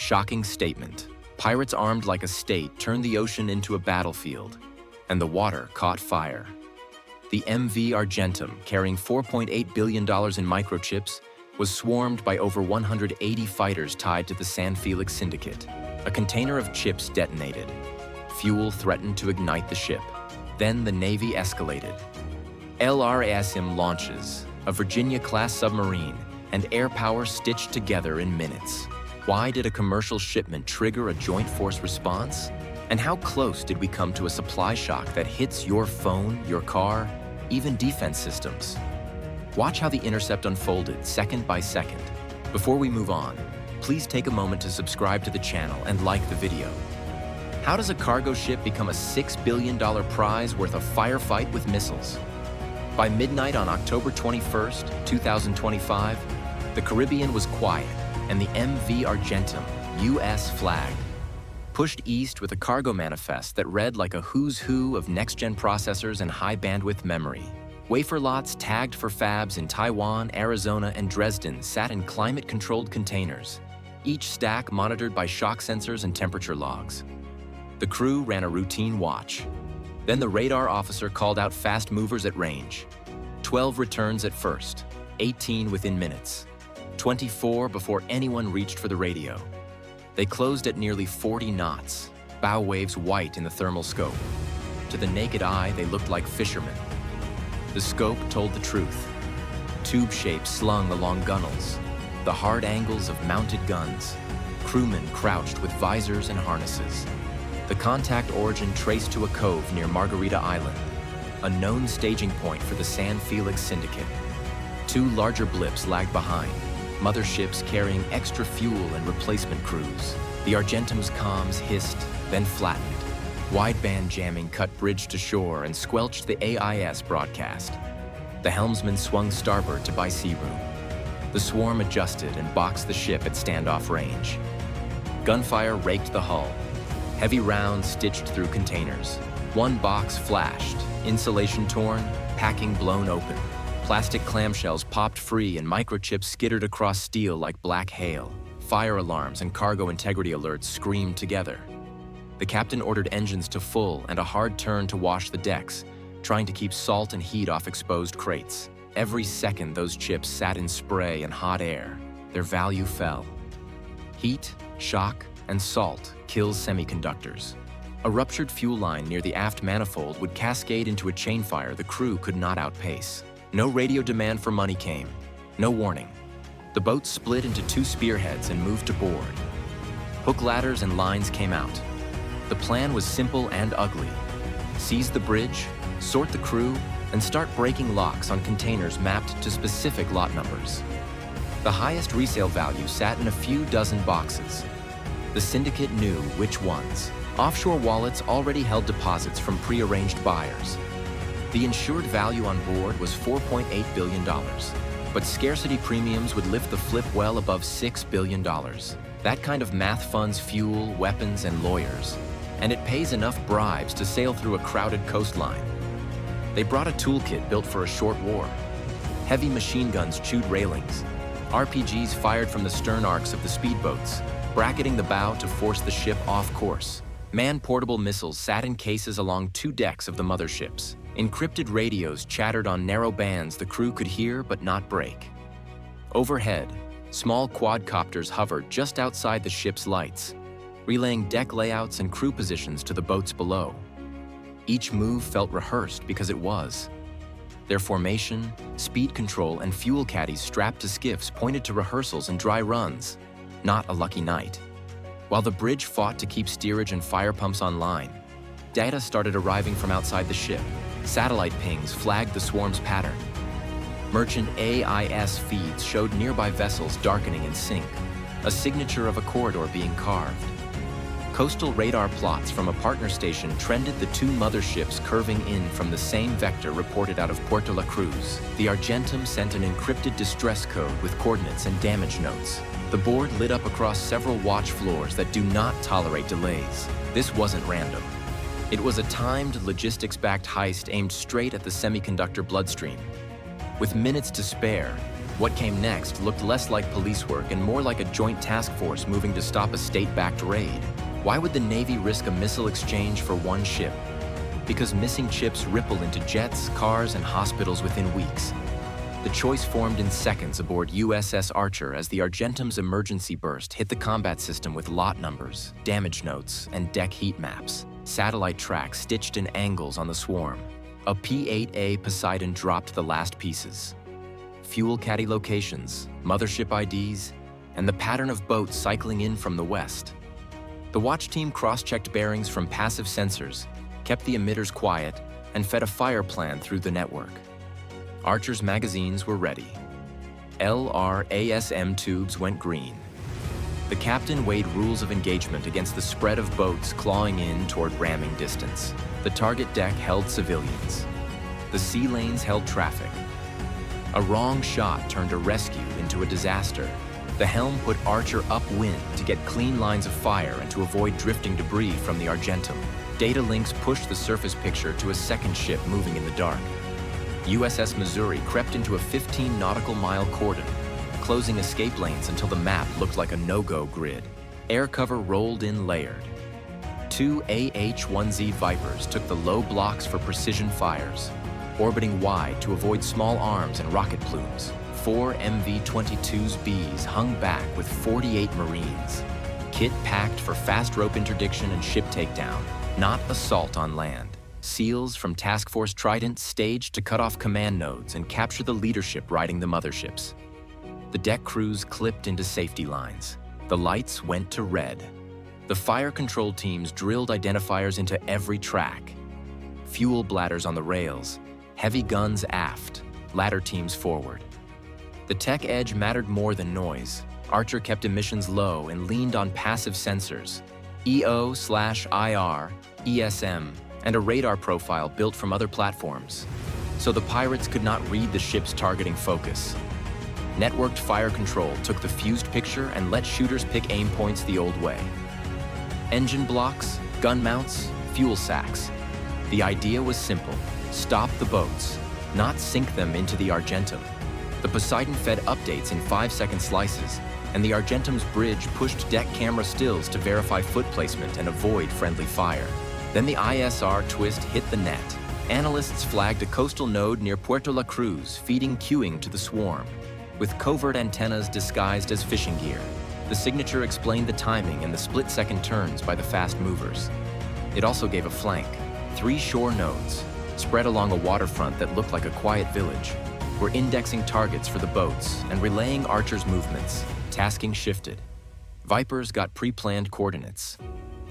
Shocking statement. Pirates armed like a state turned the ocean into a battlefield, and the water caught fire. The MV Argentum, carrying $4.8 billion in microchips, was swarmed by over 180 fighters tied to the San Felix Syndicate. A container of chips detonated. Fuel threatened to ignite the ship. Then the Navy escalated. LRASM launches, a Virginia-class submarine, and air power stitched together in minutes. Why did a commercial shipment trigger a joint force response? And how close did we come to a supply shock that hits your phone, your car, even defense systems? Watch how the intercept unfolded second by second. Before we move on, please take a moment to subscribe to the channel and like the video. How does a cargo ship become a $6 billion prize worth a firefight with missiles? By midnight on October 21st, 2025, the Caribbean was quiet, and the MV Argentum, US flagged, pushed east with a cargo manifest that read like a who's who of next-gen processors and high-bandwidth memory. Wafer lots tagged for fabs in Taiwan, Arizona, and Dresden sat in climate-controlled containers, each stack monitored by shock sensors and temperature logs. The crew ran a routine watch. Then the radar officer called out fast movers at range. 12 returns at first, 18 within minutes, 24 before anyone reached for the radio. They closed at nearly 40 knots, bow waves white in the thermal scope. To the naked eye, they looked like fishermen. The scope told the truth. Tube shapes slung along gunnels, the hard angles of mounted guns, crewmen crouched with visors and harnesses. The contact origin traced to a cove near Margarita Island, a known staging point for the San Felix Syndicate. Two larger blips lagged behind, motherships carrying extra fuel and replacement crews. The Argentum's comms hissed, then flattened. Wideband jamming cut bridge to shore and squelched the AIS broadcast. The helmsman swung starboard to buy sea room. The swarm adjusted and boxed the ship at standoff range. Gunfire raked the hull. Heavy rounds stitched through containers. One box flashed, insulation torn, packing blown open. Plastic clamshells popped free and microchips skittered across steel like black hail. Fire alarms and cargo integrity alerts screamed together. The captain ordered engines to full and a hard turn to wash the decks, trying to keep salt and heat off exposed crates. Every second those chips sat in spray and hot air, their value fell. Heat, shock, and salt kills semiconductors. A ruptured fuel line near the aft manifold would cascade into a chain fire the crew could not outpace. No radio demand for money came. No warning. The boat split into two spearheads and moved to board. Hook ladders and lines came out. The plan was simple and ugly. Seize the bridge, sort the crew, and start breaking locks on containers mapped to specific lot numbers. The highest resale value sat in a few dozen boxes. The syndicate knew which ones. Offshore wallets already held deposits from pre-arranged buyers. The insured value on board was $4.8 billion, but scarcity premiums would lift the flip well above $6 billion. That kind of math funds fuel, weapons, and lawyers, and it pays enough bribes to sail through a crowded coastline. They brought a toolkit built for a short war. Heavy machine guns chewed railings. RPGs fired from the stern arcs of the speedboats, bracketing the bow to force the ship off course. Man-portable missiles sat in cases along two decks of the motherships. Encrypted radios chattered on narrow bands the crew could hear but not break. Overhead, small quadcopters hovered just outside the ship's lights, relaying deck layouts and crew positions to the boats below. Each move felt rehearsed because it was. Their formation, speed control, and fuel caddies strapped to skiffs pointed to rehearsals and dry runs, not a lucky night. While the bridge fought to keep steerage and fire pumps online, data started arriving from outside the ship. Satellite pings flagged the swarm's pattern. Merchant AIS feeds showed nearby vessels darkening in sync, a signature of a corridor being carved. Coastal radar plots from a partner station trended the two motherships curving in from the same vector reported out of Puerto La Cruz. The Argentum sent an encrypted distress code with coordinates and damage notes. The board lit up across several watch floors that do not tolerate delays. This wasn't random. It was a timed, logistics-backed heist aimed straight at the semiconductor bloodstream. With minutes to spare, What came next looked less like police work and more like a joint task force moving to stop a state-backed raid. Why would the Navy risk a missile exchange for one ship? Because missing chips rippled into jets, cars, and hospitals within weeks. The choice formed in seconds aboard USS Archer as the Argentum's emergency burst hit the combat system with lot numbers, damage notes, and deck heat maps, satellite tracks stitched in angles on the swarm. A P-8A Poseidon dropped the last pieces. Fuel caddy locations, mothership IDs, and the pattern of boats cycling in from the west. The watch team cross-checked bearings from passive sensors, kept the emitters quiet, and fed a fire plan through the network. Archer's magazines were ready. LRASM tubes went green. The captain weighed rules of engagement against the spread of boats clawing in toward ramming distance. The target deck held civilians. The sea lanes held traffic. A wrong shot turned a rescue into a disaster. The helm put Archer upwind to get clean lines of fire and to avoid drifting debris from the Argentum. Data links pushed the surface picture to a second ship moving in the dark. USS Missouri crept into a 15 nautical mile cordon, closing escape lanes until the map looked like a no-go grid. Air cover rolled in layered. 2 AH-1Z Vipers took the low blocks for precision fires, orbiting wide to avoid small arms and rocket plumes. 4 MV-22's Bs hung back with 48 Marines. Kit packed for fast rope interdiction and ship takedown, not assault on land. SEALs from Task Force Trident staged to cut off command nodes and capture the leadership riding the motherships. The deck crews clipped into safety lines. The lights went to red. The fire control teams drilled identifiers into every track. Fuel bladders on the rails, heavy guns aft, ladder teams forward. The tech edge mattered more than noise. Archer kept emissions low and leaned on passive sensors, EO/IR, ESM, and a radar profile built from other platforms, so the pirates could not read the ship's targeting focus. Networked fire control took the fused picture and let shooters pick aim points the old way. Engine blocks, gun mounts, fuel sacks. The idea was simple: stop the boats, not sink them into the Argentum. The Poseidon fed updates in 5-second slices, and the Argentum's bridge pushed deck camera stills to verify foot placement and avoid friendly fire. Then the ISR twist hit the net. Analysts flagged a coastal node near Puerto La Cruz, feeding cueing to the swarm, with covert antennas disguised as fishing gear. The signature explained the timing and the split-second turns by the fast movers. It also gave a flank. 3 shore nodes, spread along a waterfront that looked like a quiet village, were indexing targets for the boats and relaying Archer's movements. Tasking shifted. Vipers got pre-planned coordinates.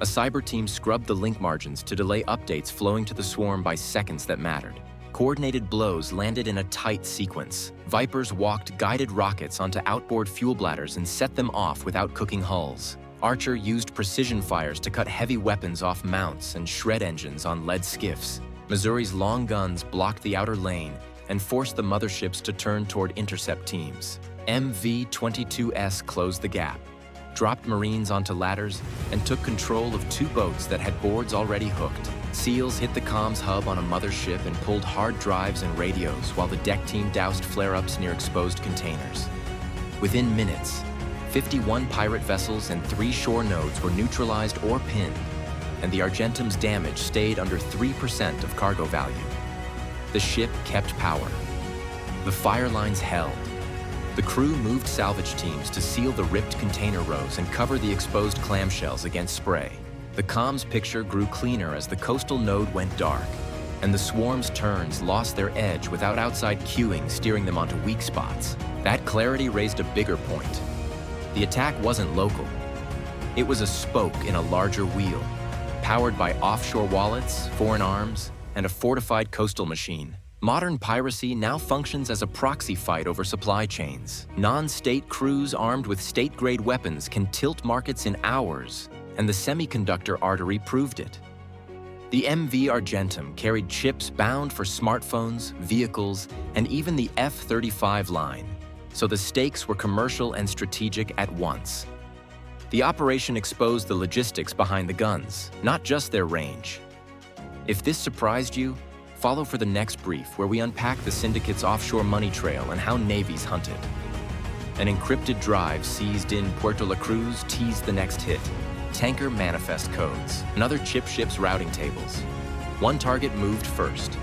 A cyber team scrubbed the link margins to delay updates flowing to the swarm by seconds that mattered. Coordinated blows landed in a tight sequence. Vipers walked guided rockets onto outboard fuel bladders and set them off without cooking hulls. Archer used precision fires to cut heavy weapons off mounts and shred engines on lead skiffs. Missouri's long guns blocked the outer lane and forced the motherships to turn toward intercept teams. MV-22S closed the gap, dropped Marines onto ladders, and took control of 2 boats that had boards already hooked. SEALs hit the comms hub on a mothership and pulled hard drives and radios while the deck team doused flare-ups near exposed containers. Within minutes, 51 pirate vessels and 3 shore nodes were neutralized or pinned, and the Argentum's damage stayed under 3% of cargo value. The ship kept power. The fire lines held. The crew moved salvage teams to seal the ripped container rows and cover the exposed clamshells against spray. The comms picture grew cleaner as the coastal node went dark, and the swarm's turns lost their edge without outside cueing steering them onto weak spots. That clarity raised a bigger point. The attack wasn't local. It was a spoke in a larger wheel, powered by offshore wallets, foreign arms, and a fortified coastal machine. Modern piracy now functions as a proxy fight over supply chains. Non-state crews armed with state-grade weapons can tilt markets in hours, and the semiconductor artery proved it. The MV Argentum carried chips bound for smartphones, vehicles, and even the F-35 line, so the stakes were commercial and strategic at once. The operation exposed the logistics behind the guns, not just their range. If this surprised you, Follow for the next brief where we unpack the syndicate's offshore money trail and how navies hunt it. An encrypted drive seized in Puerto La Cruz teased the next hit. Tanker manifest codes, another chip ship's routing tables. One target moved first,